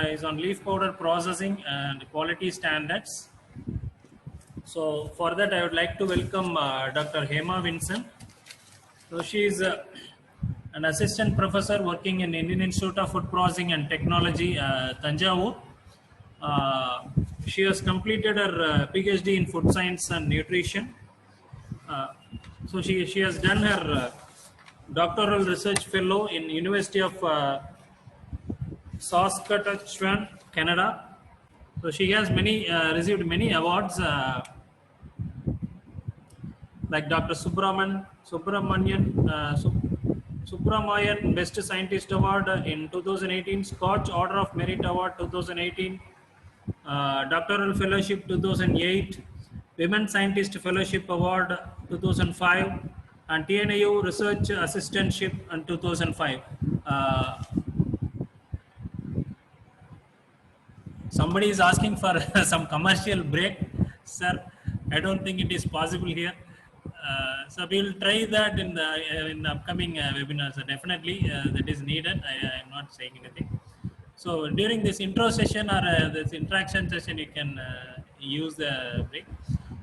is on leaf powder processing and quality standards. So for that, I would like to welcome Dr. Hema Vincent. So she is an assistant professor working in Indian Institute of Food Processing and Technology, Tanjavur. Uh, she has completed her PhD in food science and nutrition. Uh, so she has done her doctoral research fellow in University of Saskatchewan, Canada. So she has many received many awards like Dr. Subramanian Best Scientist Award in 2018, Scotch Order of Merit Award 2018, Doctoral Fellowship 2008, Women Scientist Fellowship Award 2005, and TNAU Research Assistantship in 2005. Somebody is asking for some commercial break, sir. I don't think it is possible here. So we will try that in the upcoming webinars. Definitely, that is needed. I am not saying anything. So during this intro session or this interaction session, you can use the break.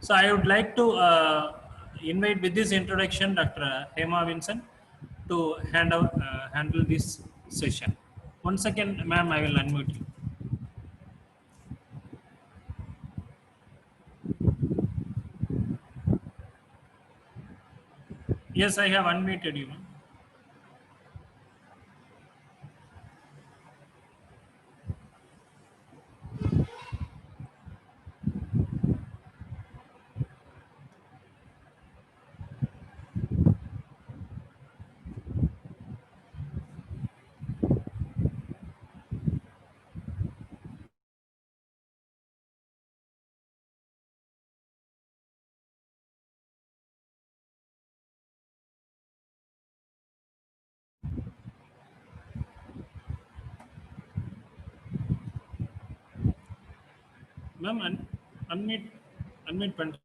So I would like to invite with this introduction Dr. Hema Vincent to handle this session. 1 second, ma'am. I will unmute you. Yes, I have unmuted you. Ma'am, unmute, unmute.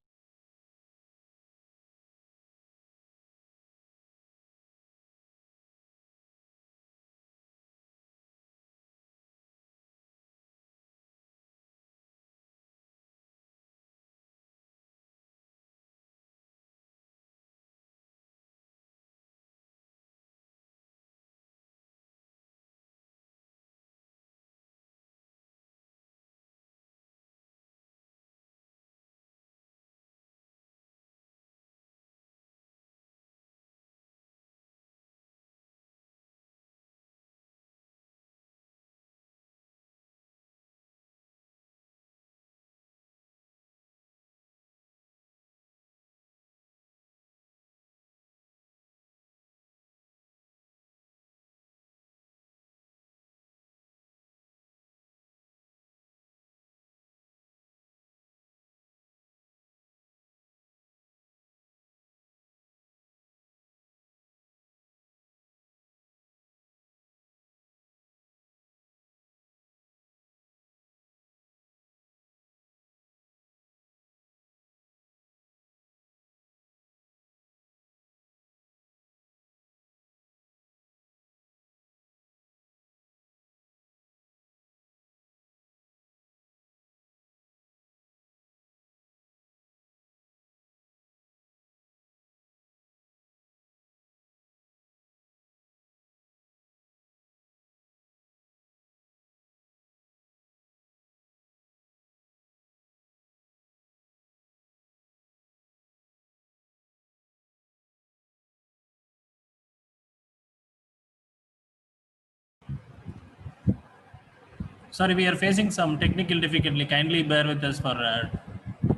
Sorry, we are facing some technical difficulty. Kindly bear with us for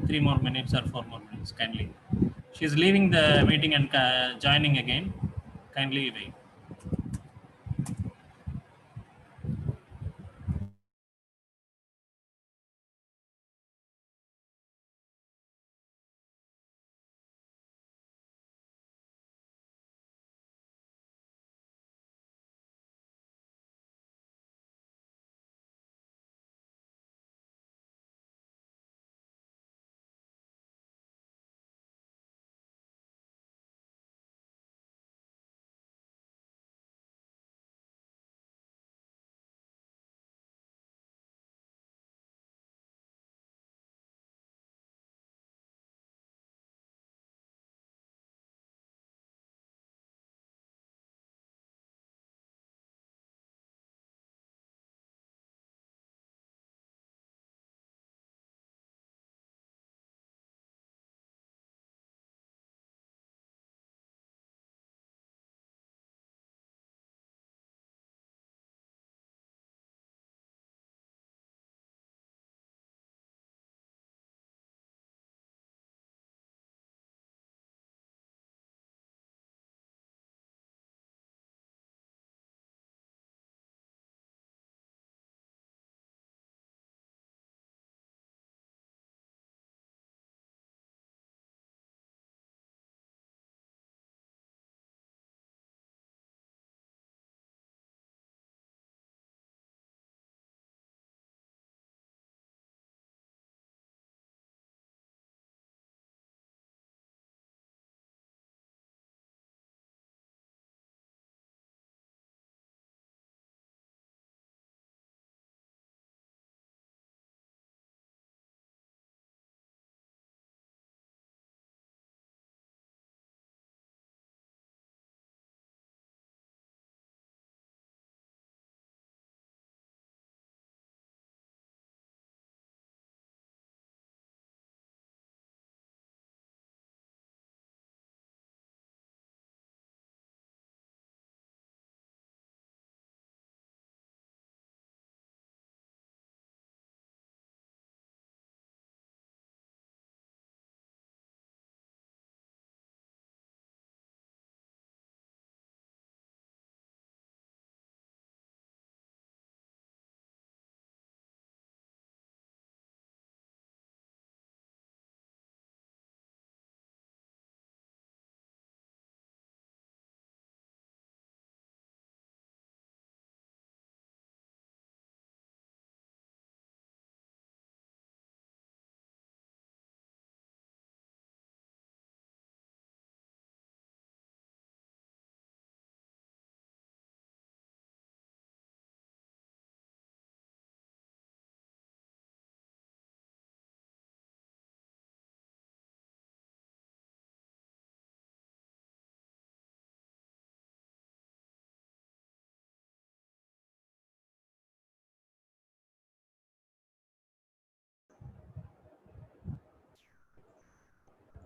3 more minutes or 4 more minutes. Kindly. She's leaving the meeting and joining again. Kindly wait.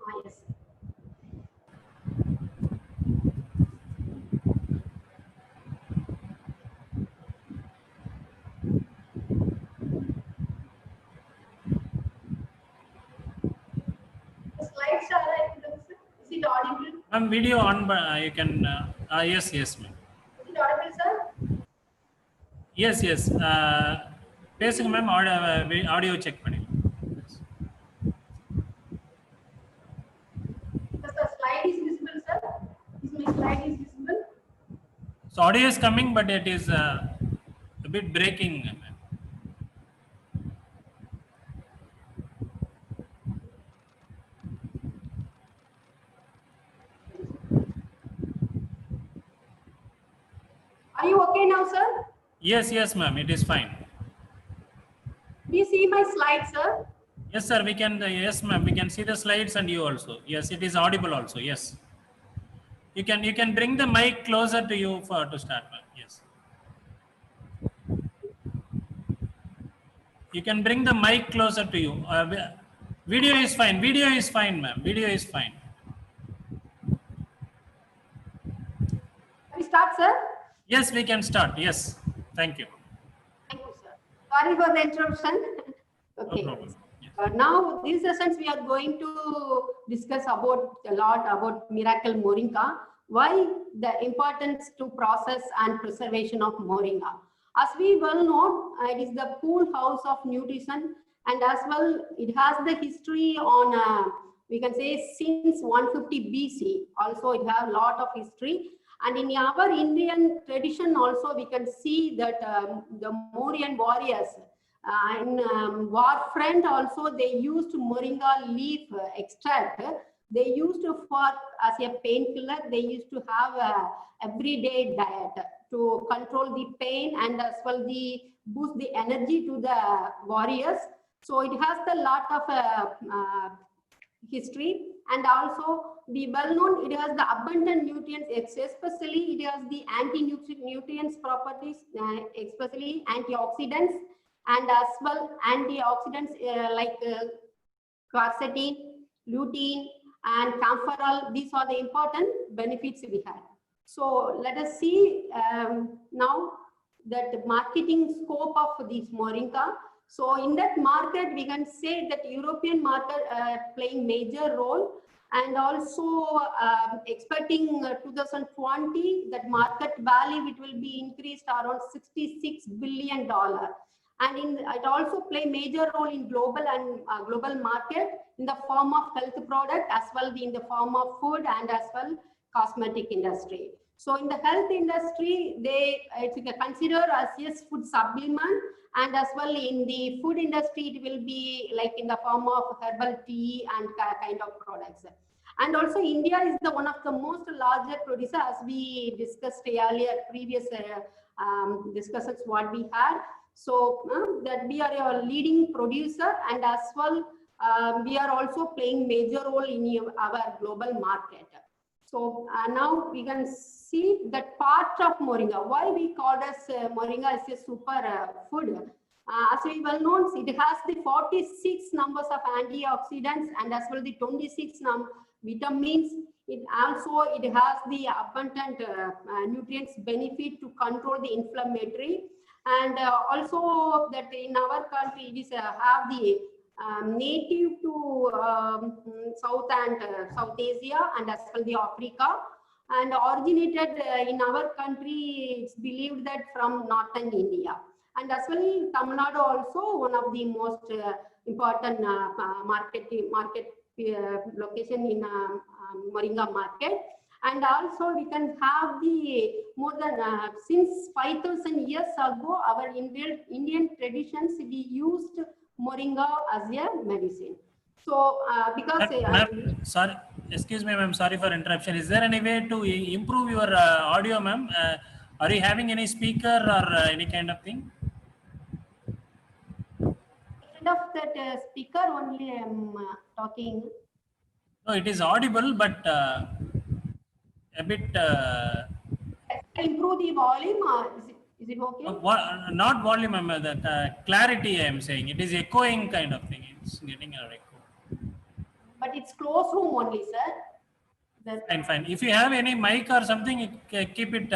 Yes. The slides are, is it audible? Ma'am, video on, you can, yes, yes, ma'am. Is it audible, sir? Yes, yes. Basically, ma'am, audio check panni. Because the slide is visible, sir. Is my slide is visible? So audio is coming, but it is a bit breaking, ma'am. Are you okay now, sir? Yes, yes, ma'am. It is fine. Do you see my slide, sir? Yes, sir. We can. Yes, ma'am. We can see the slides and you also. Yes, it is audible also. Yes. You can bring the mic closer to you for to start, ma'am. Yes. You can bring the mic closer to you. Video is fine. Video is fine, ma'am. Video is fine. Can we start, sir? Yes, we can start. Yes. Thank you. Thank you, sir. Sorry for the interruption. Okay. No problem. Yes. Now, these sessions we are going to discuss about a lot about Miracle Moringa. Why the importance to process and preservation of Moringa. As we well know, it is the pool house of nutrition, and as well it has the history on we can say since 150 BC. Also, it has a lot of history. And in our Indian tradition also, we can see that the Mauryan warriors in war front also, they used moringa leaf extract. They used to for as a painkiller. They used to have a everyday diet to control the pain and as well the boost the energy to the warriors. So it has a lot of history, and also the well known, it has the abundant nutrients, especially it has the anti-nutrients properties, especially antioxidants, and as well antioxidants like quercetin, lutein, and camphorol. These are the important benefits we have. So let us see now that marketing scope of this moringa. So in that market, we can say that European market playing major role, and also expecting 2020 that market value it will be increased around $66 billion. And it also play major role in global and global market in the form of health product as well in the form of food and as well cosmetic industry. So in the health industry, it's considered as yes food supplement, and as well in the food industry, it will be like in the form of herbal tea and kind of products. And also India is the one of the most larger producer, as we discussed earlier, previous discussions what we had. So that we are a leading producer, and as well we are also playing major role in our global market. So now we can see that part of moringa. Why we call as moringa as a super food? As we well known, it has the 46 numbers of antioxidants and as well the 26 vitamins. It has the abundant nutrients benefit to control the inflammatory, and also that in our country it is have the native to South and South Asia and as well the Africa, and originated in our country. It's believed that from northern India, and as well Tamil Nadu also one of the most important market location in moringa market. And also we can have the more than since 5,000 years ago, our Indian traditions, we used moringa as a medicine. So because sorry, excuse me, ma'am, sorry for interruption. Is there any way to improve your audio, ma'am? Are you having any speaker or any kind of thing? Kind of that speaker only I am talking. No, it is audible, but a bit. Improve the volume, or is it okay? Not volume, ma'am. That clarity I am saying. It is echoing kind of thing. It's getting an echo. but it's closed room only, sir. Fine, fine. If you have any mic or something, you keep it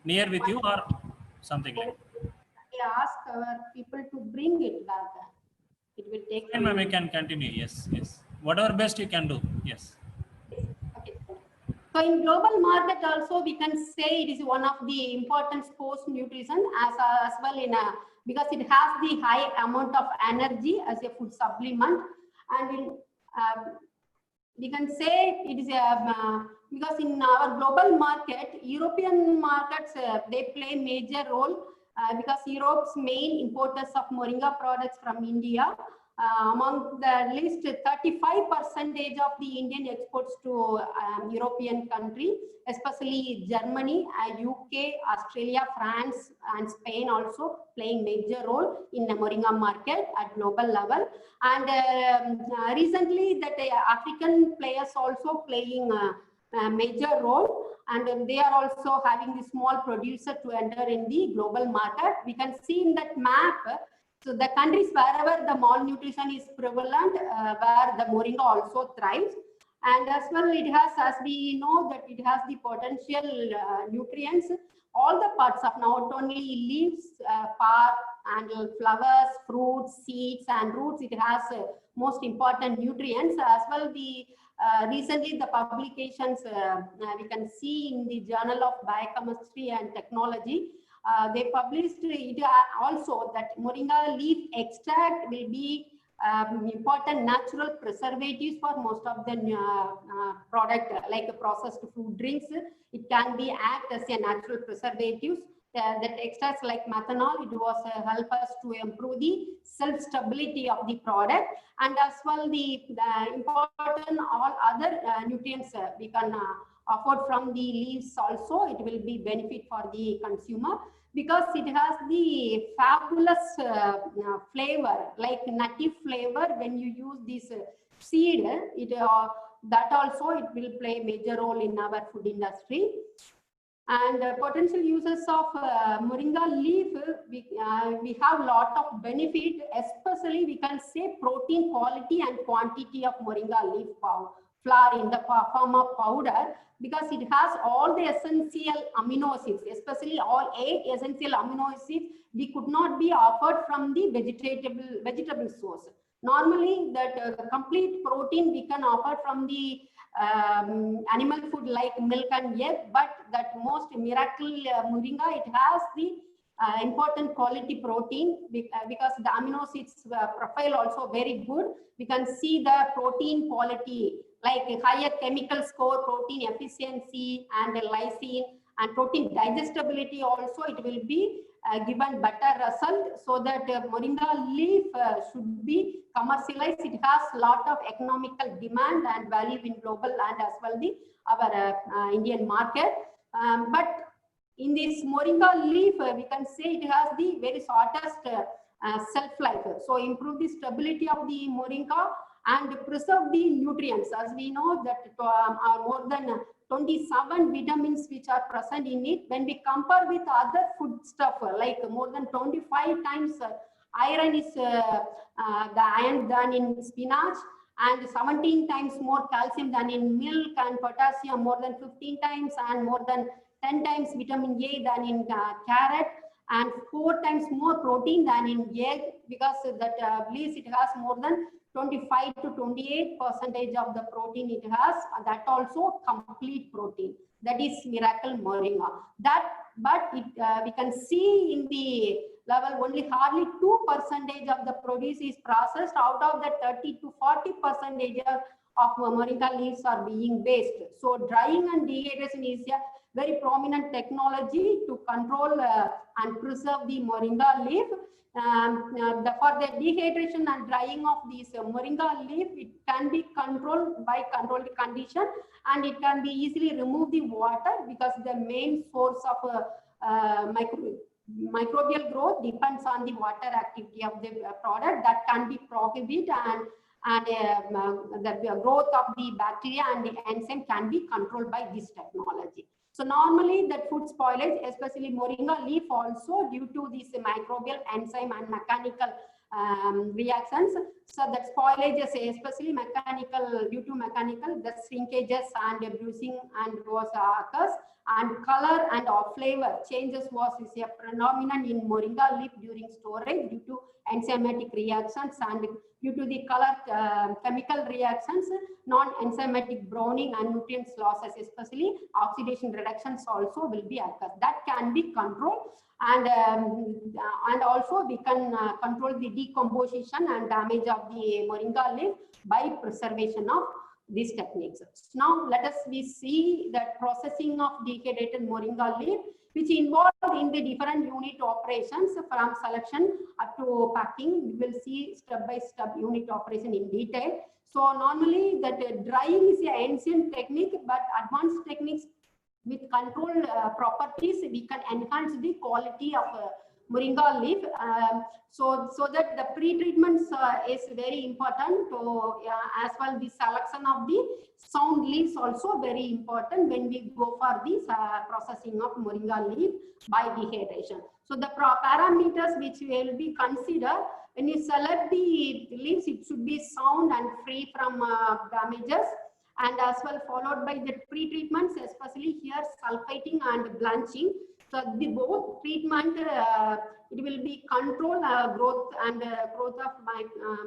near with you or something like. I ask our people to bring it back. It will take. Fine, ma'am, we can continue. Yes, yes. Whatever best you can do. Yes. Okay. So in global market also, we can say it is one of the important sports nutrition as well because it has the high amount of energy as a food supplement, and we can say it is because in our global market, European markets, they play major role because Europe's main importers of moringa products from India. Among the at least 35% of the Indian exports to European country, especially Germany, UK, Australia, France, and Spain also playing major role in the moringa market at global level. And recently, that African players also playing a major role, and they are also having the small producer to enter in the global market. We can see in that map. So the countries wherever the malnutrition is prevalent, where the moringa also thrives, and as well it has, as we know that it has the potential nutrients, all the parts of not only leaves, bark, and flowers, fruits, seeds, and roots. It has most important nutrients as well. The recently the publications we can see in the Journal of Biochemistry and Technology. They published it also that moringa leaf extract will be important natural preservatives for most of the product like processed food drinks. It can be act as a natural preservatives. That extracts like methanol, it was help us to improve the self-stability of the product, and as well the important all other nutrients we can afford from the leaves also. It will be benefit for the consumer because it has the fabulous flavor, like nutty flavor. When you use this seed, that also it will play major role in our food industry. And potential uses of moringa leaf, we have a lot of benefit, especially we can say protein quality and quantity of moringa leaf flour in the form of powder, because it has all the essential amino acids, especially all 8 essential amino acids we could not be offered from the vegetable source. Normally that complete protein we can offer from the animal food like milk and egg, but that most miracle moringa, it has the important quality protein because the amino acids profile also very good. We can see the protein quality like higher chemical score, protein efficiency, and lysine, and protein digestibility also. It will be given better result, so that moringa leaf should be commercialized. It has a lot of economical demand and value in global and as well the our Indian market. But in this moringa leaf, we can say it has the very shortest shelf life. So improve the stability of the moringa and preserve the nutrients. As we know that are more than 27 vitamins which are present in it. When we compare with other food stuff, like more than 25 times iron is the iron than in spinach, and 17 times more calcium than in milk, and potassium more than 15 times, and more than 10 times vitamin A than in carrot, and 4 times more protein than in egg, because that believes it has more than 25 to 28% of the protein it has. That also complete protein. That is miracle moringa. But we can see in the level only hardly 2% of the produce is processed. Out of that, 30 to 40% of moringa leaves are being waste. So drying and dehydration is a very prominent technology to control and preserve the moringa leaf. For the dehydration and drying of these moringa leaf, it can be controlled by controlled condition, and it can be easily remove the water, because the main source of microbial growth depends on the water activity of the product. That can be prohibited, and the growth of the bacteria and the enzyme can be controlled by this technology. So normally that food spoilage, especially moringa leaf also, due to this microbial enzyme and mechanical reactions. So that spoilages, especially mechanical, due to mechanical, the shrinkages and bruising and was occurs, and color and flavor changes is a phenomenon in moringa leaf during storage due to enzymatic reactions and due to the color chemical reactions, non-enzymatic browning and nutrients losses, especially oxidation reductions also will be occurs. That can be controlled, and also we can control the decomposition and damage of the moringa leaf by preservation of these techniques. Now let us see that processing of dehydrated moringa leaf, which involved in the different unit operations from selection up to packing. We will see step by step unit operation in detail. So normally that drying is an ancient technique, but advanced techniques with controlled properties, we can enhance the quality of moringa leaf. So that the pre-treatments is very important. So as well, the selection of the sound leaves also very important when we go for this processing of moringa leaf by dehydration. So the parameters which will be considered when you select the leaves, it should be sound and free from damages, and as well followed by the pre-treatments, especially here sulfating and blanching. So the both treatment, it will be control growth and growth of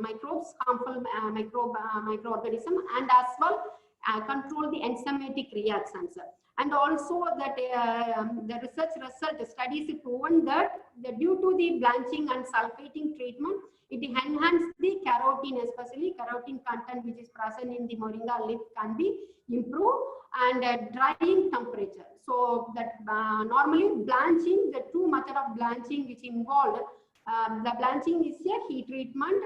microbes, harmful microorganism, and as well control the enzymatic reactions. And also that the research result studies proven that due to the blanching and sulfating treatment, it enhances the carotene, especially carotene content which is present in the moringa leaf can be improved, and drying temperature. So that normally blanching, the two method of blanching which involved, the blanching is a heat treatment,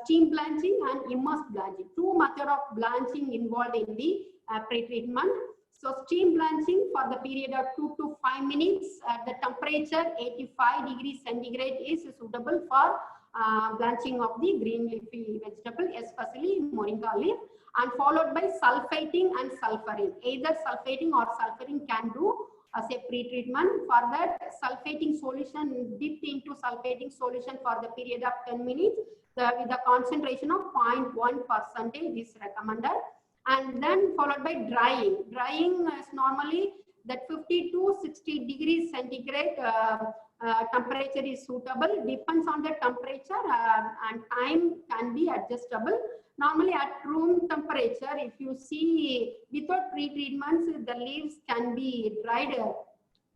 steam blanching and immersed blanching. Two method of blanching involved in the pre-treatment. So steam blanching for the period of 2 to 5 minutes at the temperature 85 degrees centigrade is suitable for blanching of the green leafy vegetable, especially moringa leaf, and followed by sulfating and sulfuring. Either sulfating or sulfuring can do as a pre-treatment. For that, sulfating solution, dipped into sulfating solution for the period of 10 minutes with a concentration of 0.1% is recommended. And then followed by drying. Drying is normally that 50 to 60 degrees centigrade temperature is suitable. Depends on the temperature and time can be adjustable. Normally at room temperature, if you see without pre-treatments, the leaves can be dried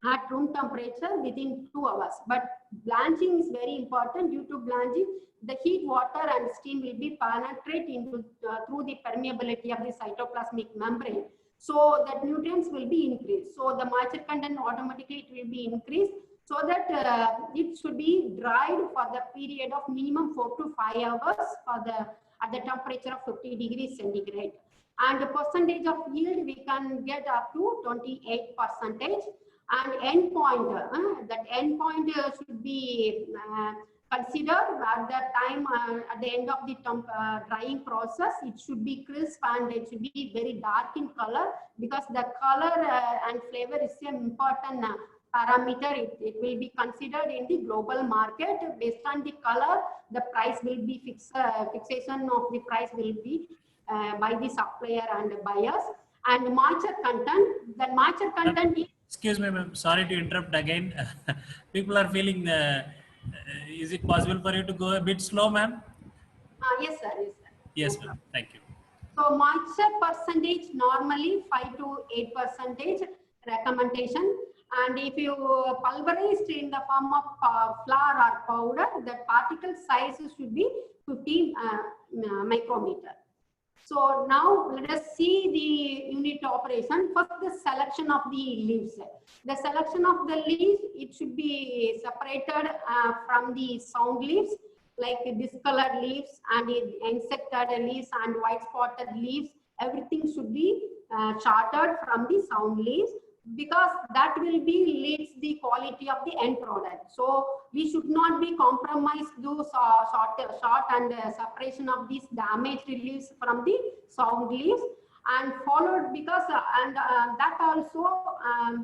at room temperature within 2 hours. But blanching is very important. Due to blanching, the heat, water and steam will be penetrate into through the permeability of the cytoplasmic membrane. So that nutrients will be increased. So the moisture content automatically it will be increased, so that it should be dried for the period of minimum 4 to 5 hours for the at the temperature of 50 degrees centigrade. And the percentage of yield we can get up to 28%. And end point, that end point should be considered at the time at the end of the drying process. It should be crisp and it should be very dark in color, because the color and flavor is an important parameter. It will be considered in the global market. Based on the color, the price will be fixation of the price will be by the supplier and buyers. And moisture content, the moisture content is... Excuse me, ma'am. Sorry to interrupt again. People are feeling, is it possible for you to go a bit slow, ma'am? Yes, sir. Yes, sir. Yes, ma'am. Thank you. So moisture percentage normally 5 to 8% recommendation. And if you pulverized in the form of flour or powder, the particle size should be 15 micrometer. So now let us see the unit operation. First, the selection of the leaves. The selection of the leaves, it should be separated from the sound leaves, like discolored leaves and insected leaves and white spotted leaves. Everything should be charted from the sound leaves, because that will be leads the quality of the end product. So we should not be compromised those short and separation of these damaged leaves from the sound leaves. and followed because that also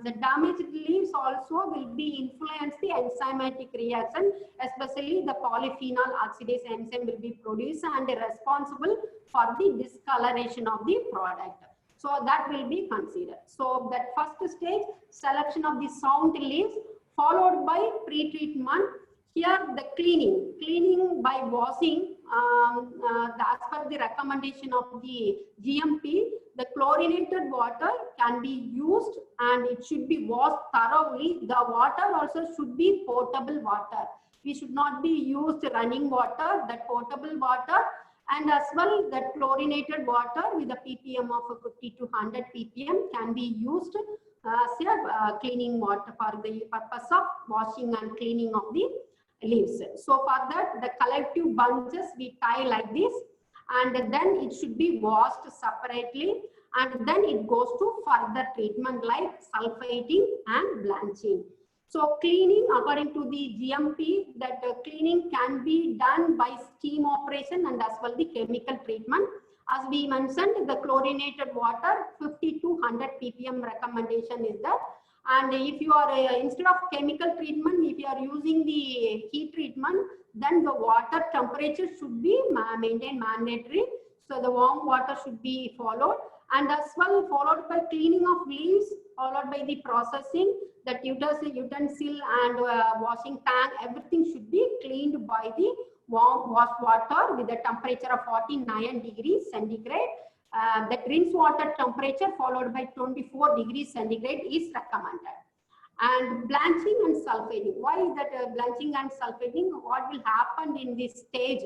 the damaged leaves also will be influence the enzymatic reaction, especially the polyphenol oxidase enzyme will be produced and responsible for the discoloration of the product. So that will be considered. So that first stage, selection of the sound leaves, followed by pre-treatment. Here the cleaning by washing, as per the recommendation of the GMP, the chlorinated water can be used and it should be washed thoroughly. The water also should be potable water. We should not be used running water, that potable water, and as well that chlorinated water with a ppm of 50 to 100 ppm can be used as a cleaning water for the purpose of washing and cleaning of the leaves. So for that, the collective bunches we tie like this, and then it should be washed separately, and then it goes to further treatment like sulfating and blanching. So cleaning, according to the GMP, that cleaning can be done by steam operation and as well the chemical treatment. As we mentioned, the chlorinated water 50 to 100 ppm recommendation is there. And if you are instead of chemical treatment, if you are using the heat treatment, then the water temperature should be maintained mandatory. So the warm water should be followed, and as well followed by cleaning of leaves, followed by the processing, that utensil and washing tank, everything should be cleaned by the warm wash water with a temperature of 49 degrees centigrade. The rinse water temperature followed by 24 degrees centigrade is recommended. And blanching and sulfating. Why is that blanching and sulfating? What will happen in this stage?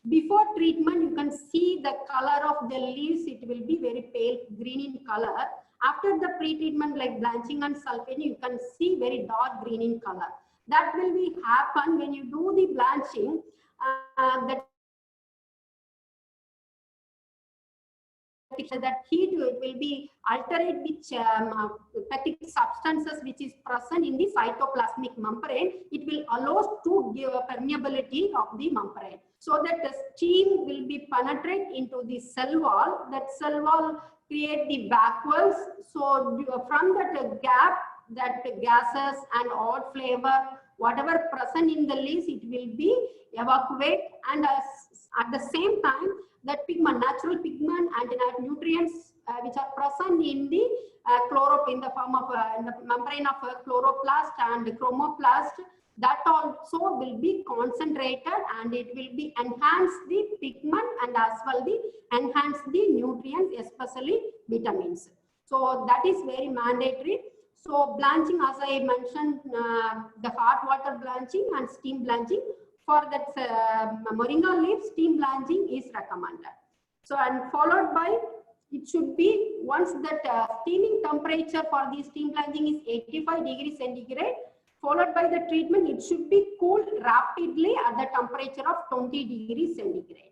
Before treatment, you can see the color of the leaves. It will be very pale green in color. After the pre-treatment like blanching and sulfating, you can see very dark green in color. That will be happen when you do the blanching. That heat will be altered with peptic substances which is present in the cytoplasmic membrane. It will allow to give a permeability of the membrane, so that the steam will be penetrate into the cell wall. That cell wall create the vacuoles. So from that gap, that gases and odd flavor, whatever present in the leaves, it will be evacuate, and at the same time that pigment, natural pigment and nutrients which are present in the in the form of in the membrane of chloroplast and chromoplast, that also will be concentrated and it will be enhance the pigment and as well the enhance the nutrients, especially vitamins. So that is very mandatory. So blanching, as I mentioned, the hot water blanching and steam blanching. For that moringa leaf, steam blanching is recommended. So and followed by, it should be once that steaming temperature for the steam blanching is 85 degrees centigrade, followed by the treatment, it should be cooled rapidly at the temperature of 20 degrees centigrade.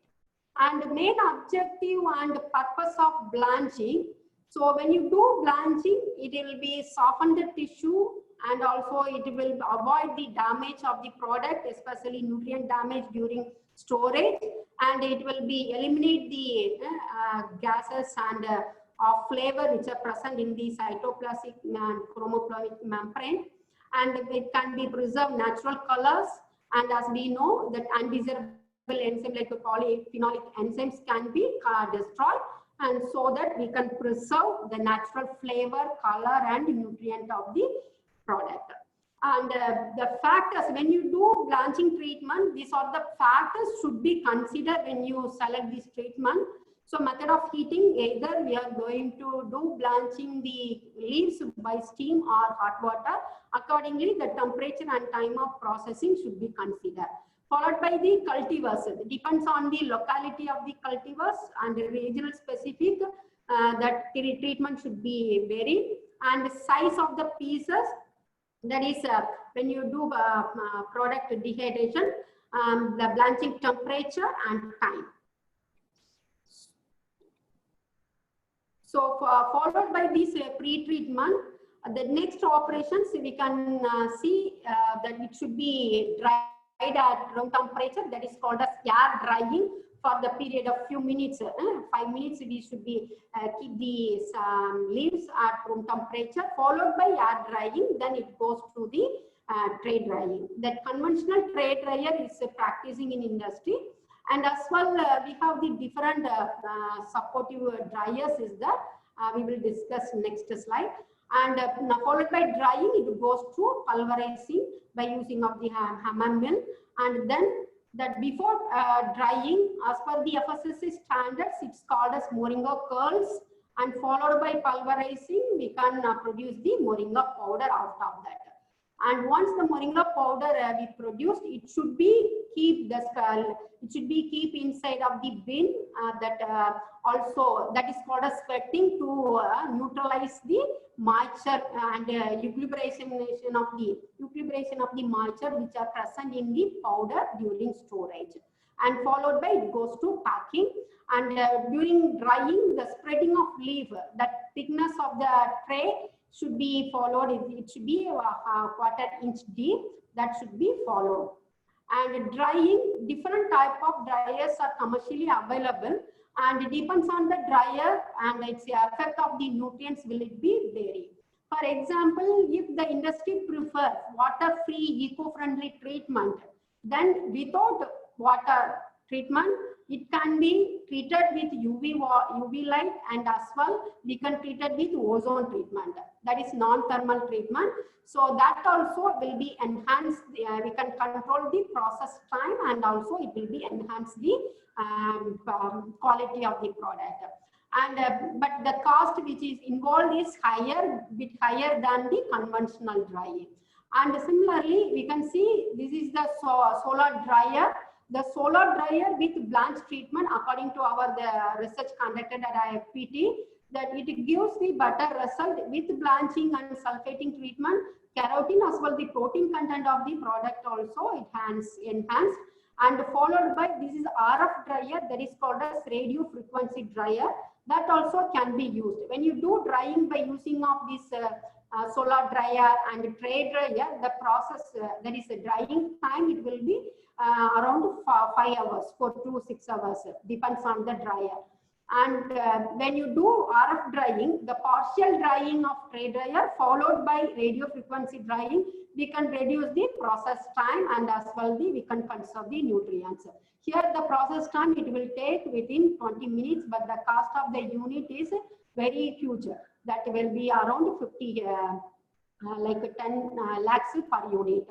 And the main objective and purpose of blanching, so when you do blanching, it will be soften the tissue, and also it will avoid the damage of the product, especially nutrient damage during storage, and it will be eliminate the gases and of flavor which are present in the cytoplasmic and chromoplasmic membrane, and it can be preserved natural colors. And as we know that undesirable enzyme like polyphenolic enzymes can be destroyed, and so that we can preserve the natural flavor, color and nutrient of the product. And the factors, when you do blanching treatment, these are the factors should be considered when you select this treatment. So method of heating, either we are going to do blanching the leaves by steam or hot water. Accordingly, the temperature and time of processing should be considered. Followed by the cultivars. It depends on the locality of the cultivars and the regional specific, that treatment should be varied. And the size of the pieces, that is when you do product dehydration, the blanching temperature and time. So followed by this pre-treatment, the next operations we can see that it should be dried at room temperature, that is called as air drying. for the period of few minutes, 5 minutes, we should be keep the leaves at room temperature, followed by air drying. Then it goes to the tray drying. That conventional tray dryer is practicing in industry. And as well, we have the different supportive dryers is there. We will discuss next slide. And followed by drying, it goes to pulverizing by using of the hammer mill. And then that before drying, as per the FSSAI standards, it's called as moringa curls. And followed by pulverizing, we can produce the moringa powder out of that. And once the moringa powder we produced, it should be keep inside of the bin that also that is called as sweating to neutralize the moisture and equilibration of the moisture which are present in the powder during storage. And followed by it goes to packing. And during drying, the spreading of leaf, that thickness of the tray should be followed. It should be a quarter-inch deep. That should be followed. And drying, different type of dryers are commercially available, and it depends on the dryer and its effect of the nutrients will it be vary. For example, if the industry prefers water-free, eco-friendly treatment, then without water treatment, it can be treated with UV light, and as well we can treat it with ozone treatment. That is non-thermal treatment. So that also will be enhanced. We can control the process time, and also it will be enhance the quality of the product. And but the cost which is involved is bit higher than the conventional drying. And similarly, we can see this is the solar dryer. The solar dryer with blanch treatment, according to our research conducted at IFPT, that it gives the better result with blanching and sulfating treatment. Keratin as well, the protein content of the product also enhanced. And followed by this is RF dryer, that is called as radio frequency dryer. That also can be used. When you do drying by using of this solar dryer and tray dryer, the process, that is a drying time, it will be around 5 hours, 4 to 6 hours, depends on the dryer. And when you do RF drying, the partial drying of tray dryer followed by radio frequency drying, we can reduce the process time, and as well we can conserve the nutrients. Here the process time it will take within 20 minutes, but the cost of the unit is very huge. That will be around 50, like 10 lakhs per unit.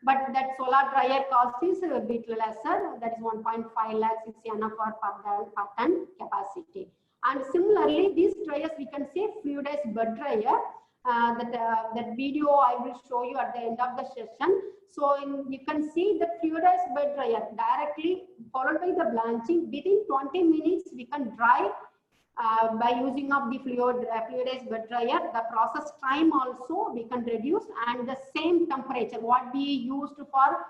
But that solar dryer cost is a bit lesser, that is 1.5 lakhs is enough for per ton capacity. And similarly, these dryers we can say fluidized bed dryer. That video I will show you at the end of the session. So you can see the fluidized bed dryer directly followed by the blanching. Within 20 minutes we can dry by using of the fluidized bed dryer. The process time also we can reduce, and the same temperature what we used for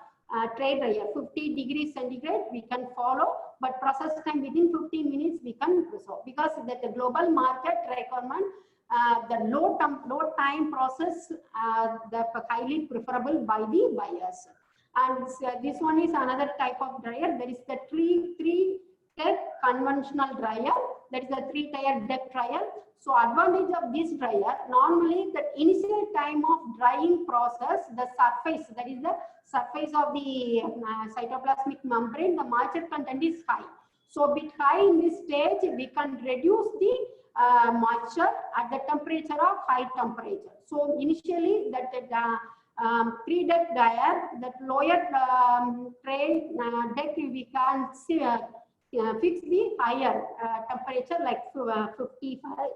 tray dryer 50 degrees centigrade we can follow, but process time within 15 minutes we can resolve, because that the global market requirement the low time process the highly preferable by the buyers. And this one is another type of dryer. There is the three deck conventional dryer, that is the 3-tier deck dryer. So advantage of this dryer, normally the initial time of drying process, the surface, that is the surface of the cytoplasmic membrane, the moisture content is high. So bit high in this stage, we can reduce the moisture at the temperature of high temperature. So initially that 3-deck dryer, that lower tray deck we can see, fix the higher temperature like 55,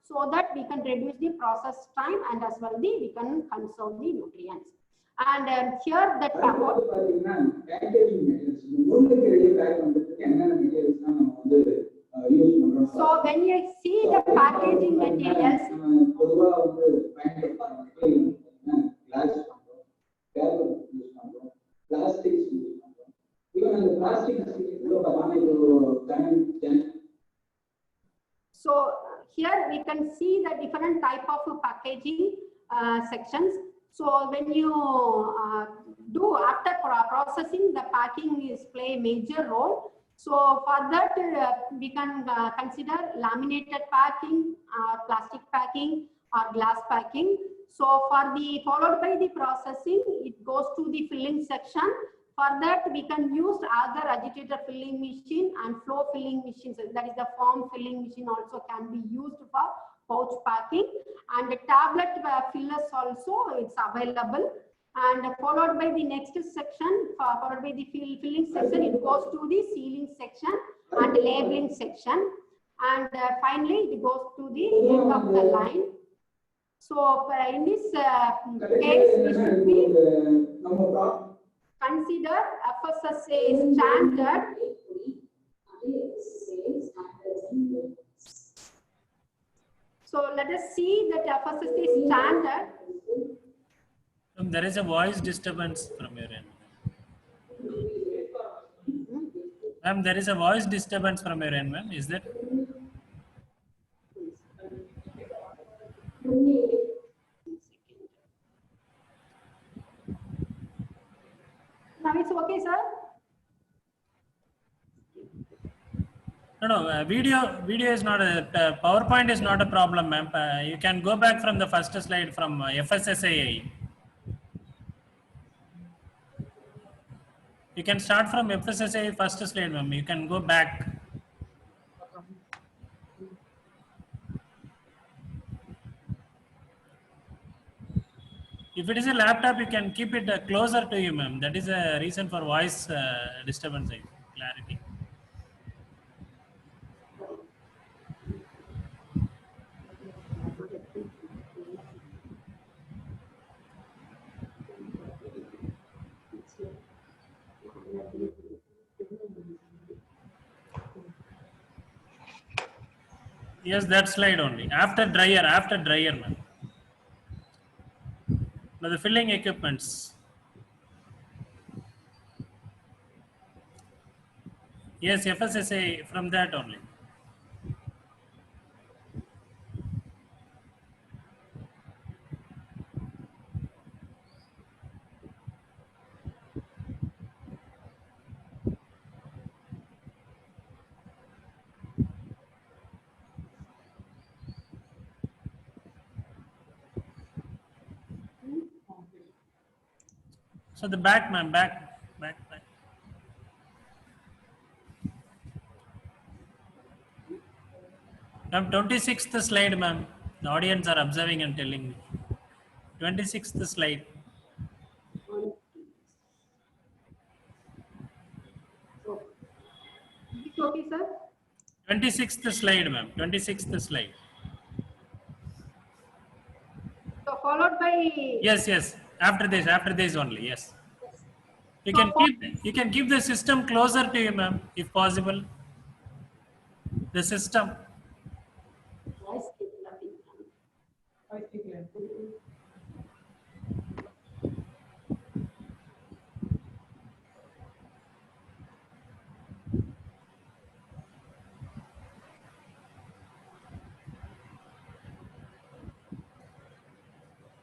so that we can reduce the process time, and as well we can conserve the nutrients. And here that so when you see the packaging materials, so here we can see the different type of packaging sections. So when you do after processing, the packing is play a major role. So for that, we can consider laminated packing, plastic packing, or glass packing. So for the followed by the processing, it goes to the filling section. For that, we can use other agitator filling machine and flow filling machines. That is the form filling machine also can be used for pouch packing, and the tablet fillers also it's available. And followed by the next section, followed by the filling section, it goes to the sealing section and labeling section. And finally, it goes to the end of the line. So in this case, we should be consider FSSAI standard. So let us see that FSSAI standard. There is a voice disturbance from your end. Ma'am, there is a voice disturbance from your end, ma'am. Is that? Now it's okay, sir? No, video is not a, PowerPoint is not a problem, ma'am. You can go back from the first slide from FSSAI. You can start from FSSAI first slide, ma'am. You can go back. If it is a laptop, you can keep it closer to you, ma'am. That is a reason for voice disturbance, clarity. Yes, that slide only. After dryer, ma'am. Now the filling equipments. Yes, FSSAI from that only. So the back, ma'am, back. Ma'am, 26th slide, ma'am. The audience are observing and telling me. 26th slide. It's okay, sir? 26th slide, ma'am. 26th slide. So followed by. Yes. After this only. Yes. You can keep the system closer to you, ma'am, if possible. The system.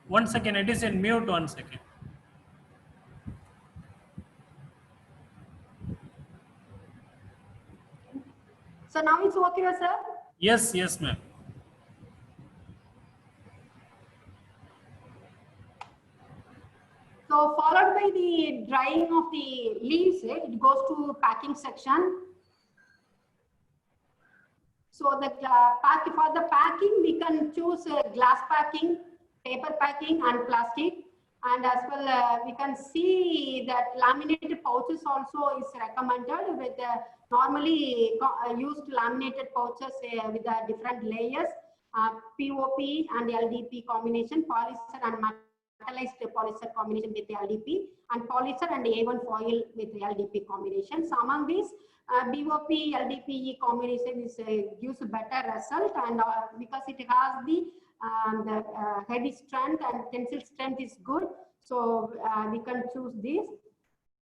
One second, it is in mute. 1 second. So now it's okay, sir? Yes, ma'am. So followed by the drying of the leaves, it goes to packing section. So the for the packing, we can choose glass packing, paper packing, and plastic. And as well, we can see that laminated pouches also is recommended with normally used laminated pouches with different layers, POP and LDP combination, polyester and metallized polyester combination with LDP, and polyester and A1 foil with LDP combination. So among these, BOP LDPE combination is gives better result, and because it has the heavy strength and tensile strength is good, so we can choose this.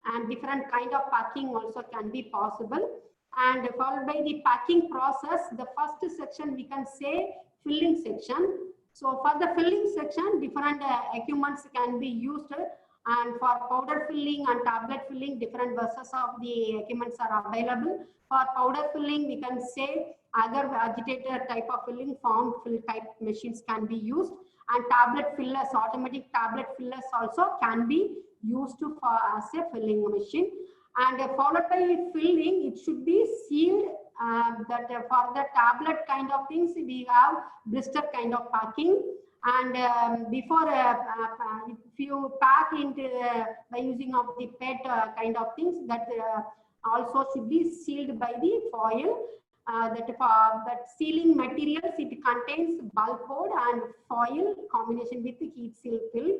And different kind of packing also can be possible. And followed by the packing process, the first section we can say filling section. So for the filling section, different equipments can be used. And for powder filling and tablet filling, different versions of the equipments are available. For powder filling, we can say other agitator type of filling, form fill type machines can be used. And tablet fillers, automatic tablet fillers also can be used for as a filling machine. And followed by filling, it should be sealed. For the tablet kind of things, we have blister kind of packing. And before, if you pack into by using of the PET kind of things, that also should be sealed by the foil. That sealing materials, it contains bulk board and foil combination with the heat seal film.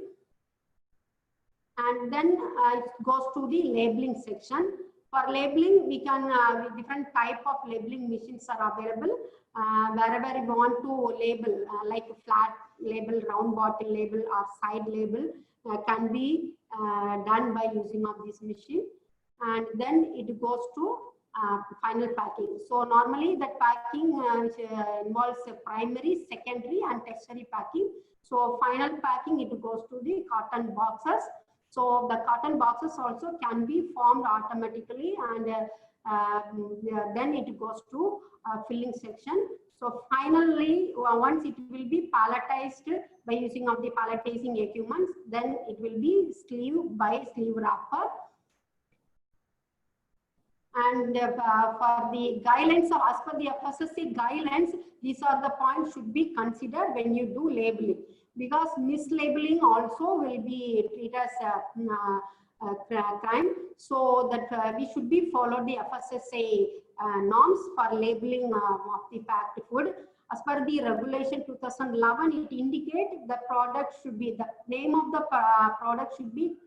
And then it goes to the labeling section. For labeling, we can different type of labeling machines are available. Wherever we want to label, like a flat label, round bottle label, or side label, can be done by using of this machine. And then it goes to final packing. So normally that packing involves a primary, secondary, and tertiary packing. So final packing, it goes to the cotton boxes. So the cotton boxes also can be formed automatically, and then it goes to filling section. So finally, once it will be palletized by using of the palletizing equipment, then it will be sleeve by sleeve wrapper. And for the guidelines, so as per the FSSAI guidelines, these are the points should be considered when you do labeling, because mislabeling also will be treated as a crime. So that we should be follow the FSSAI norms for labeling of the packed food. As per the regulation 2011, it indicates the product should be, the name of the product should be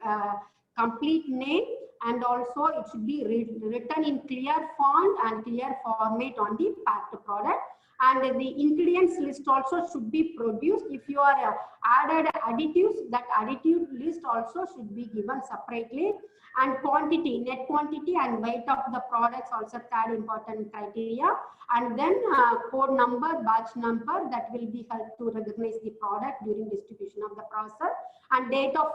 complete name, and also it should be written in clear font and clear format on the packed product. And the ingredients list also should be produced. If you are added additives, that additive list also should be given separately. And quantity, net quantity and weight of the products also third important criteria. And then code number, batch number, that will be helped to recognize the product during distribution of the process. And date of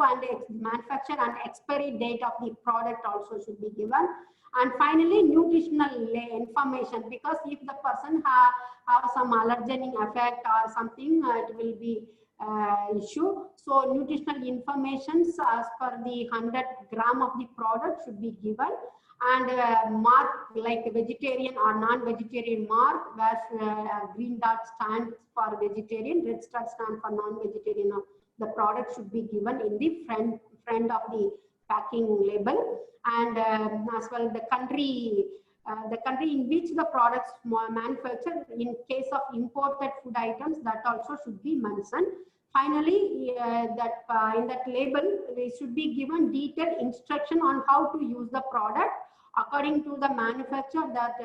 manufacture and expiry date of the product also should be given. And finally, nutritional information, because if the person have some allergenic effect or something, it will be issue. So nutritional information as per the 100 gram of the product should be given. And mark like vegetarian or non-vegetarian mark, where green dot stands for vegetarian, red dot stands for non-vegetarian. The product should be given in the front of the packing label. And as well the country in which the products manufactured. In case of imported food items, that also should be mentioned. Finally, that in that label, they should be given detailed instruction on how to use the product according to the manufacturer, that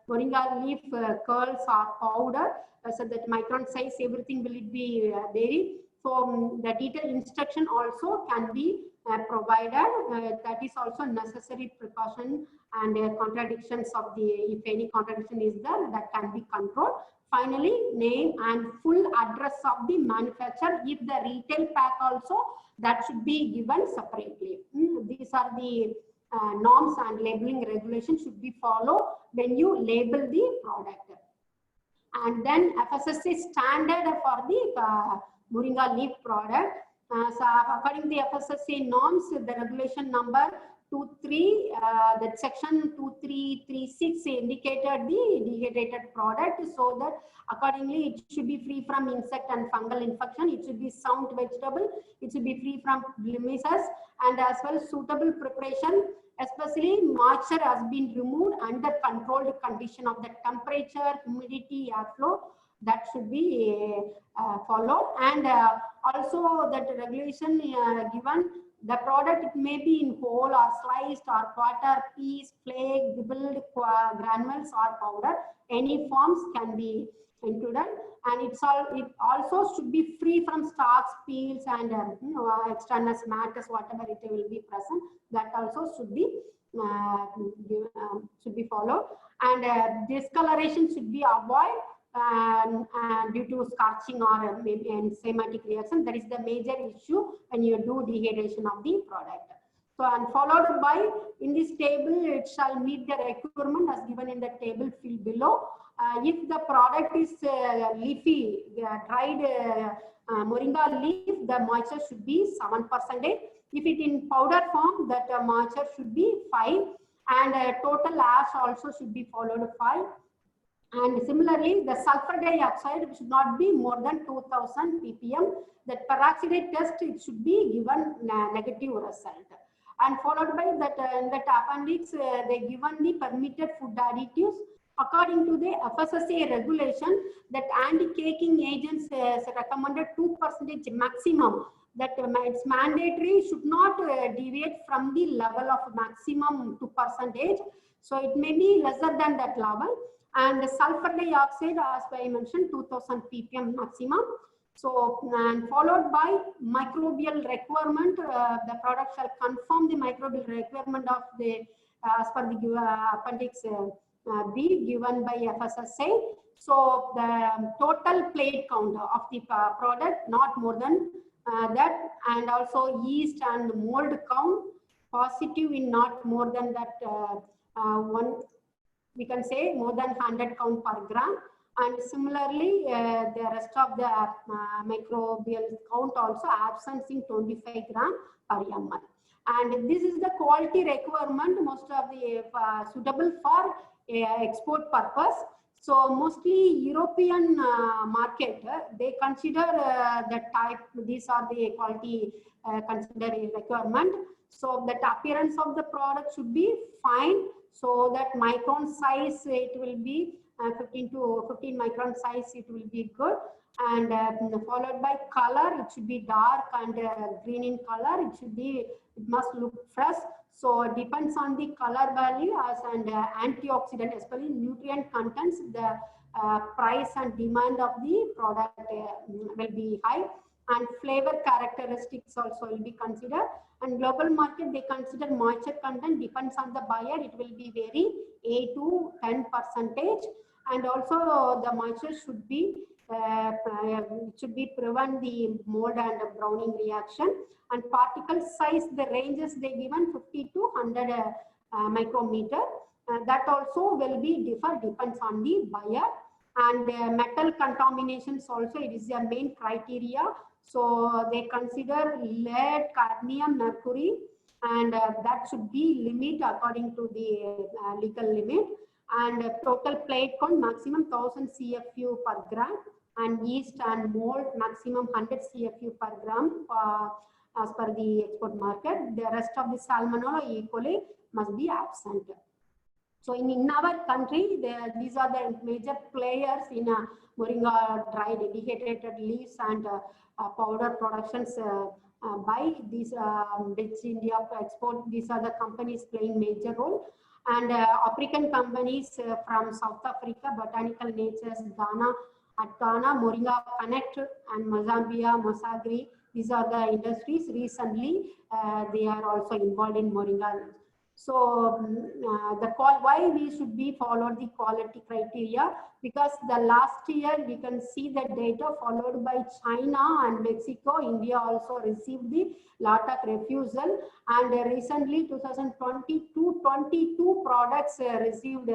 moringa leaf curls or powder, so that micron size, everything will it be varied. So the detailed instruction also can be provided. That is also necessary precaution, and contradictions of the, if any contradiction is there, that can be controlled. Finally, name and full address of the manufacturer. If the retail pack also, that should be given separately. These are the norms and labeling regulations should be followed when you label the product. And then FSSAI standard for the moringa leaf product. So according to the FSSAI norms, the regulation number 23, that section 2336 indicated the dehydrated product, so that accordingly it should be free from insect and fungal infection, it should be sound vegetable, it should be free from blemishes, and as well suitable preparation, especially moisture has been removed under controlled condition of the temperature, humidity, airflow, that should be followed. And also that regulation given, the product, it may be in whole or sliced or quarter, piece, flake, dribbled, granules or powder. Any forms can be included, and it also should be free from stalks, peels, and extraneous matters, whatever it will be present. That also should be followed. And discoloration should be avoided. due to scorching or maybe enzymatic reaction. That is the major issue when you do dehydration of the product. So, and followed by, in this table, it shall meet the requirement as given in the table field below. If the product is leafy, dried moringa leaf, the moisture should be 7%. If it in powder form, that moisture should be 5, and total ash also should be followed 5. And similarly, the sulfur dioxide should not be more than 2000 ppm. The peroxide test, it should be given negative result. And followed by that, in that appendix, they given the permitted food additives. According to the FSSAI regulation, that anti-caking agents is recommended 2% maximum. That it's mandatory, should not deviate from the level of maximum 2%. So it may be lesser than that level. And the sulfur dioxide, as I mentioned, 2000 ppm maximum. So, and followed by microbial requirement, the product shall confirm the microbial requirement of the, as per the appendix B given by FSSAI. So, the total plate count of the product, not more than that, and also yeast and mold count, positive in not more than that one, we can say more than 100 count per gram. And similarly, the rest of the microbial count also absence in 25 gram per ml. And this is the quality requirement, most of the suitable for export purpose. So mostly European market, they consider the type, these are the quality considered requirement. So that appearance of the product should be fine. So that micron size, it will be 15 to 15 micron size, it will be good. And followed by color, it should be dark and green in color. It should be, it must look fresh. So it depends on the color value as and antioxidant, especially nutrient contents, the price and demand of the product will be high. And flavor characteristics also will be considered. And global market, they consider moisture content, depends on the buyer, it will be vary 8 to 10%. And also the moisture should be prevent the mold and browning reaction. And particle size, the ranges they given 50 to 100 micrometer. That also will be differ, depends on the buyer. And metal contaminations also, it is their main criteria. So they consider lead, cadmium, mercury, and that should be limit according to the legal limit. And total plate count maximum 1000 CFU per gram, and yeast and mold maximum 100 CFU per gram as per the export market. The rest of the Salmonella, E. coli must be absent. So in our country, these are the major players in moringa dried dehydrated leaves and powder productions by these Dutch India export. These are the companies playing major role. And African companies from South Africa, Botanical Natures, Ghana, at Ghana, Moringa Connect, and Mozambique, Mosagri. These are the industries. Recently, they are also involved in moringa. So why we should be followed the quality criteria, because the last year we can see the data followed by China and Mexico. India also received the lot of refusal, and recently 2022 22 products received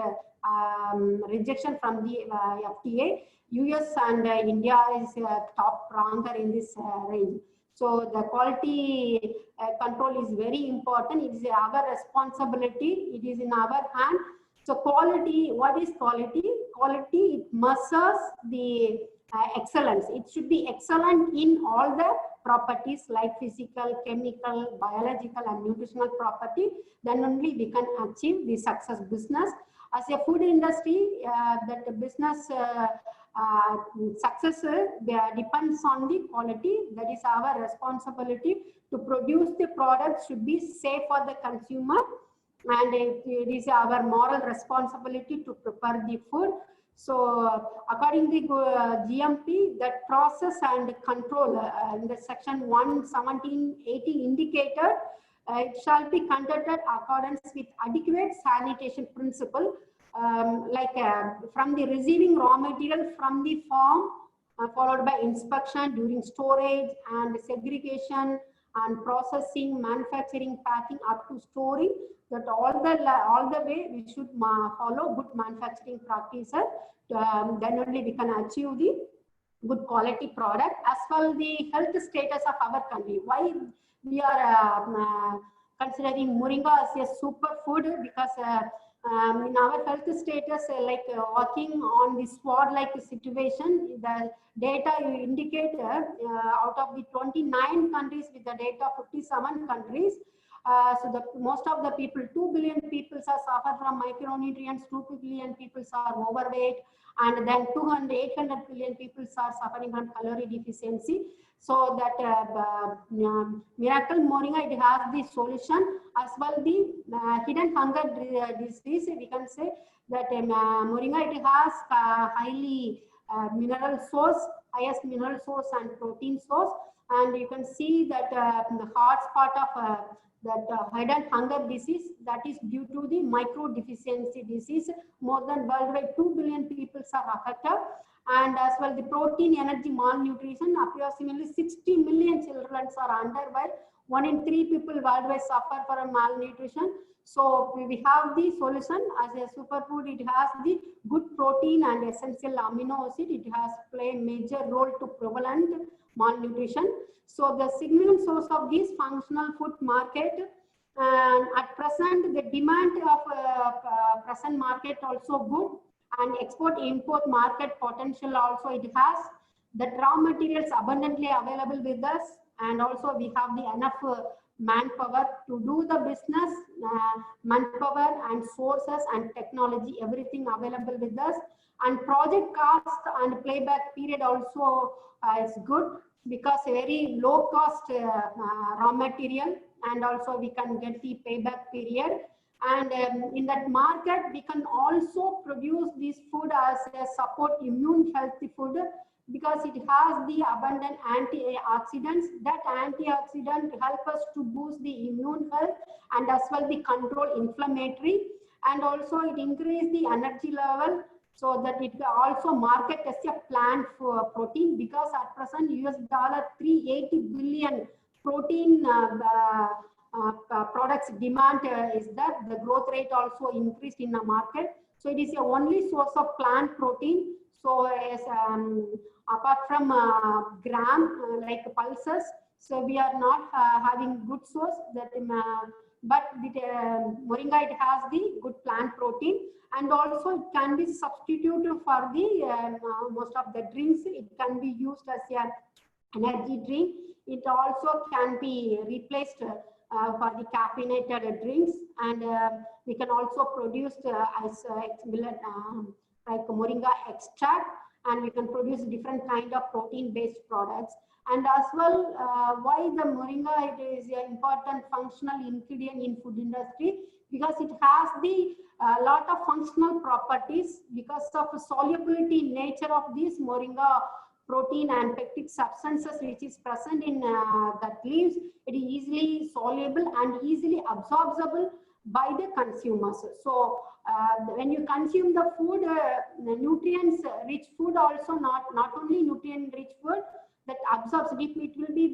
rejection from the FDA. US and India is top ranker in this range. So the quality control is very important. It is our responsibility. It is in our hand. So quality, what is quality? Quality, it measures the excellence. It should be excellent in all the properties like physical, chemical, biological, and nutritional property. Then only we can achieve the success business. As a food industry, that business success depends on the quality. That is our responsibility to produce the product should be safe for the consumer, and it is our moral responsibility to prepare the food. So according to GMP, that process and control in the section 11780 indicator, it shall be conducted accordance with adequate sanitation principle. from the receiving raw material from the farm, followed by inspection during storage and segregation and processing, manufacturing, packing up to storing, that all the way we should follow good manufacturing practices. Then only we can achieve the good quality product. As well, the health status of our country. Why we are considering moringa as a superfood? Because in our health status, working on the SWOT-like situation, the data you indicate out of the 29 countries with the data of 57 countries. So most of the people, 2 billion people are suffer from micronutrients, 2 billion people are overweight, and then 800 billion people are suffering from calorie deficiency. So that Miracle Moringa, it has the solution. As well, the hidden hunger disease, we can say that Moringa, it has highly mineral source, highest mineral source and protein source. And you can see that the hotspot of that hidden hunger disease, that is due to the microdeficiency disease. More than worldwide 2 billion people are affected. And as well, the protein energy malnutrition, approximately 60 million children are underweight. 1 in 3 people worldwide suffer from malnutrition. So we have the solution as a superfood. It has the good protein and essential amino acid. It has played a major role to prevalent malnutrition. So the significant source of this functional food market, and at present the demand of present market also good, and export-import market potential also it has. The raw materials abundantly available with us, and also we have the enough manpower to do the business, manpower and sources and technology, everything available with us. And project cost and playback period also is good, because very low cost raw material, and also we can get the payback period. And in that market, we can also produce this food as a support immune healthy food, because it has the abundant antioxidants. That antioxidant help us to boost the immune health, and as well the control inflammatory, and also it increase the energy level, so that it also market as a plant for protein, because at present $380 billion protein products demand is that the growth rate also increased in the market. So it is the only source of plant protein. So as apart from gram like pulses, so we are not having good source that, but the moringa, it has the good plant protein, and also it can be substituted for the most of the drinks. It can be used as an energy drink. It also can be replaced for the caffeinated drinks, and we can also produce as like moringa extract, and we can produce different kind of protein-based products. And as well, why the moringa, it is an important functional ingredient in food industry, because it has the lot of functional properties, because of the solubility nature of this moringa protein and peptic substances which is present in that leaves. It is easily soluble and easily absorbable by the consumers. So when you consume the food, the nutrients rich food also, not only nutrient rich food that absorbs, it will be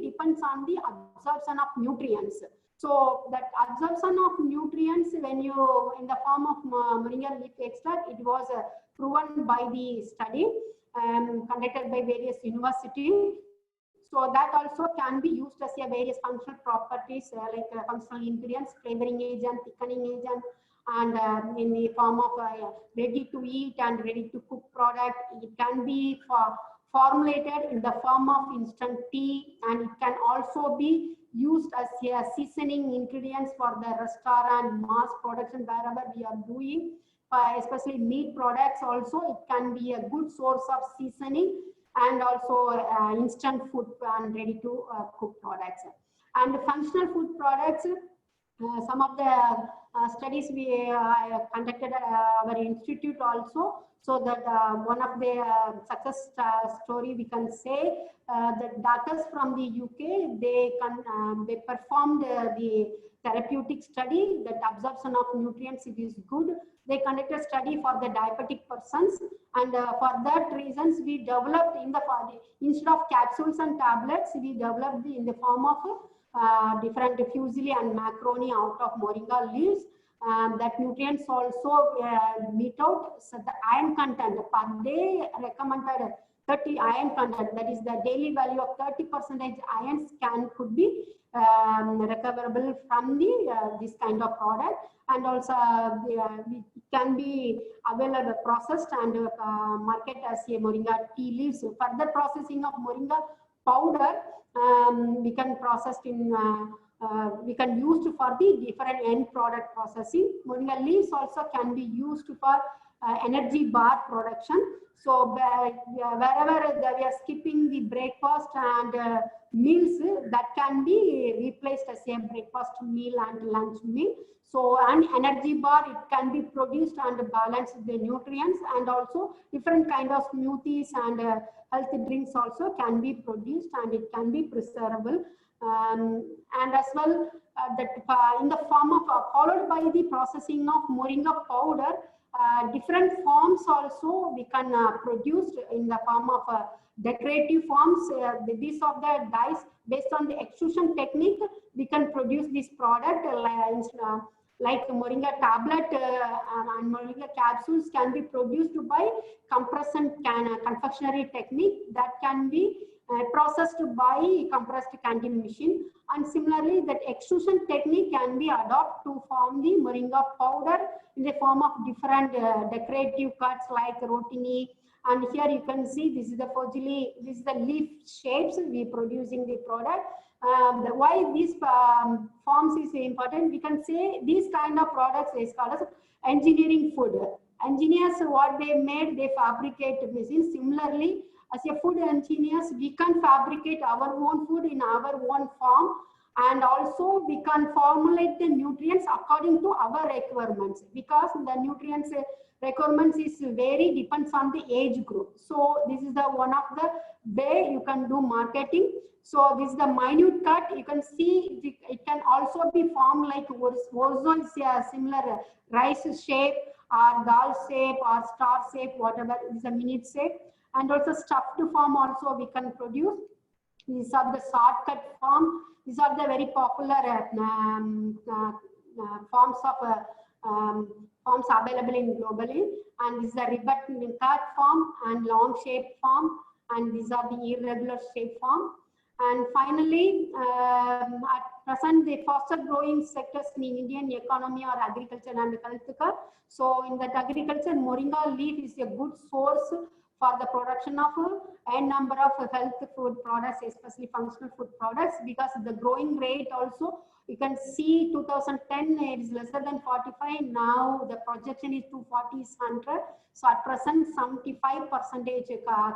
depends on the absorption of nutrients. So that absorption of nutrients, when you in the form of moringa leaf extract, it was proven by the study conducted by various universities. So that also can be used as a various functional properties like functional ingredients, flavoring agent, thickening agent, and in the form of ready to eat and ready to cook product. It can be formulated in the form of instant tea, and it can also be used as a seasoning ingredients for the restaurant mass production wherever we are doing, especially meat products. Also it can be a good source of seasoning, and also instant food and ready to cook products. And functional food products, some of the studies we conducted at our institute also, so that one of the success story we can say, that doctors from the UK, they performed the therapeutic study that absorption of nutrients, it is good. they conducted a study for the diabetic persons, and for that reasons we developed instead of capsules and tablets, we developed in the form of different fusili and macaroni out of moringa leaves. That nutrients also meet out. So the iron content per day recommended 30 iron content, that is the daily value of 30% iron could be recoverable from the this kind of product, and also it can be available processed and market as a moringa tea leaves. Further processing of moringa powder we can process in we can use for the different end product processing. Moringa leaves also can be used for energy bar production. So wherever we are skipping the breakfast and meals, that can be replaced as a breakfast meal and lunch meal. So an energy bar, it can be produced and balance the nutrients, and also different kind of smoothies and healthy drinks also can be produced, and it can be preservable. And as well that in the form of followed by the processing of moringa powder, different forms also we can produce in the form of decorative forms. These of the dyes based on the extrusion technique, we can produce this product like moringa tablet and moringa capsules can be produced by compression confectionery technique that can be processed by compressed canteen machine. And similarly, that extrusion technique can be adopted to form the moringa powder in the form of different decorative cuts like rotini. And here you can see this is the fojili, this is the leaf shapes we producing the product. Why these forms is important? We can say these kind of products is called as engineering food. Engineers, what they made, they fabricate machines. Similarly, as a food engineers, we can fabricate our own food in our own form, and also we can formulate the nutrients according to our requirements, because the nutrients requirements is very depends on the age group. So this is the one of the way you can do marketing. So this is the minute cut. You can see it can also be formed like orzo is a similar rice shape or dal shape or star shape, whatever is a minute shape. And also stuffed form also we can produce. These are the shortcut form. These are the very popular forms of forms available in globally. And this is the ribbon cut form and long shape form. And these are the irregular shape form. And finally, at present, the faster growing sectors in Indian economy are agriculture and healthcare. So in that agriculture, moringa leaf is a good source for the production of a number of health food products, especially functional food products, because the growing rate also, you can see 2010 it is lesser than 45. Now the projection is 240 is 100. So at present 75%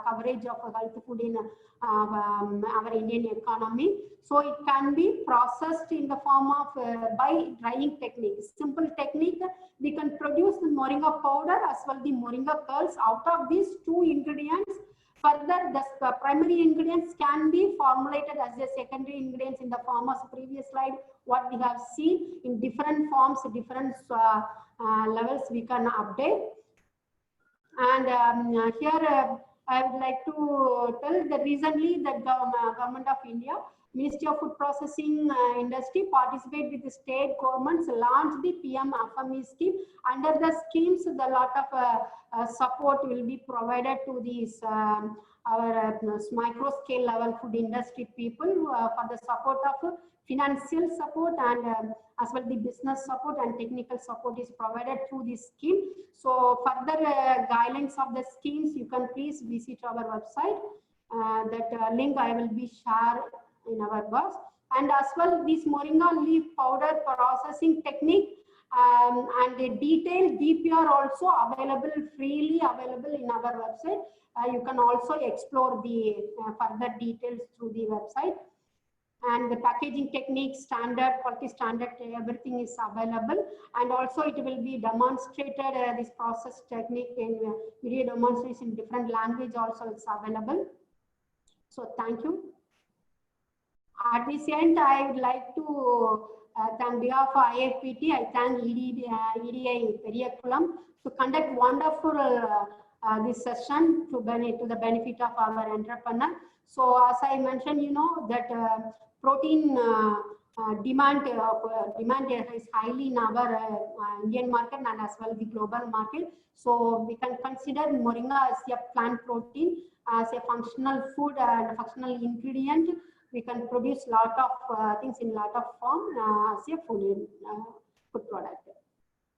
coverage of health food in our Indian economy. So it can be processed in the form of by drying technique. Simple technique, we can produce the moringa powder as well the moringa pearls. Out of these two ingredients, further the primary ingredients can be formulated as a secondary ingredients in the form of previous slide what we have seen in different forms, different levels we can update. And here I would like to tell that recently the Government of India, Ministry of Food Processing Industry participate with the state governments, launched the PM AFME scheme. Under the schemes, the lot of support will be provided to these our micro scale level food industry people for the support of financial support, and as well the business support and technical support is provided through this scheme. So further guidelines of the schemes, you can please visit our website. That link I will be shared in our box. And as well this moringa leaf powder processing technique and the detailed DPR also available, freely available in our website. You can also explore the further details through the website. And the packaging technique, standard, quality standard, everything is available. And also it will be demonstrated, this process technique in video demonstration in different language also it's available. So thank you. At this end, I would like to On behalf of IFPT, I thank EDI Periyakulam to conduct wonderful this session to the benefit of our entrepreneur. So as I mentioned, you know that protein demand is highly in our Indian market and as well the global market. So we can consider moringa as a plant protein, as a functional food and functional ingredient. We can produce lot of things in lot of form as a food product.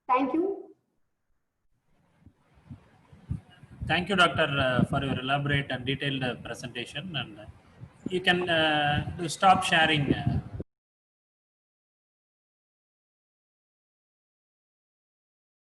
Thank you. Thank you, Doctor, for your elaborate and detailed presentation. And you can stop sharing.